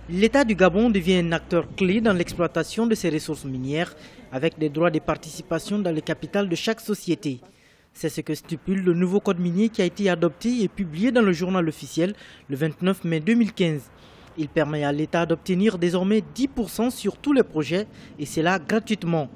L'État du Gabon devient un acteur clé dans l'exploitation de ses ressources minières avec des droits de participation dans le capital de chaque société. C'est ce que stipule le nouveau code minier qui a été adopté et publié dans le journal officiel le 29 mai 2015. Il permet à l'État d'obtenir désormais 10% sur tous les projets et cela gratuitement.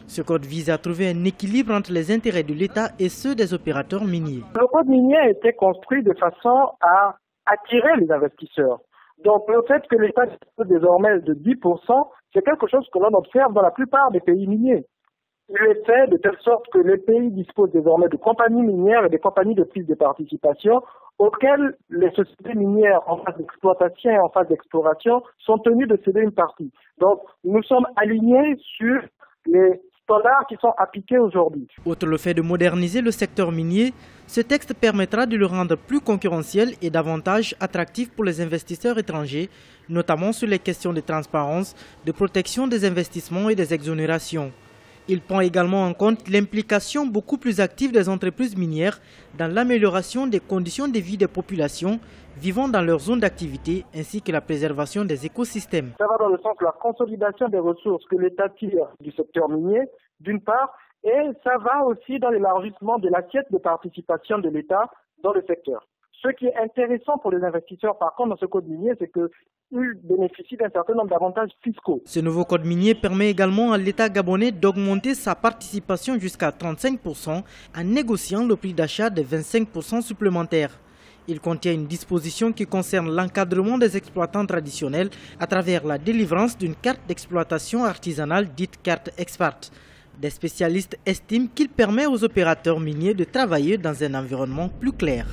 Ce code vise à trouver un équilibre entre les intérêts de l'État et ceux des opérateurs miniers. Le code minier a été construit de façon à attirer les investisseurs. Donc le fait que l'État dispose désormais de 10%, c'est quelque chose que l'on observe dans la plupart des pays miniers. Il est fait de telle sorte que les pays disposent désormais de compagnies minières et des compagnies de prise de participation auxquelles les sociétés minières en phase d'exploitation et en phase d'exploration sont tenues de céder une partie. Donc nous sommes alignés sur les standards qui sont appliqués aujourd'hui. Outre le fait de moderniser le secteur minier, ce texte permettra de le rendre plus concurrentiel et davantage attractif pour les investisseurs étrangers, notamment sur les questions de transparence, de protection des investissements et des exonérations. Il prend également en compte l'implication beaucoup plus active des entreprises minières dans l'amélioration des conditions de vie des populations vivant dans leur zone d'activité ainsi que la préservation des écosystèmes. Ça va dans le sens de la consolidation des ressources que l'État tire du secteur minier, d'une part, et ça va aussi dans l'élargissement de l'assiette de participation de l'État dans le secteur. Ce qui est intéressant pour les investisseurs, par contre, dans ce code minier, c'est qu'ils bénéficient d'un certain nombre d'avantages fiscaux. Ce nouveau code minier permet également à l'État gabonais d'augmenter sa participation jusqu'à 35% en négociant le prix d'achat de 25% supplémentaires. Il contient une disposition qui concerne l'encadrement des exploitants traditionnels à travers la délivrance d'une carte d'exploitation artisanale dite carte expert. Des spécialistes estiment qu'il permet aux opérateurs miniers de travailler dans un environnement plus clair.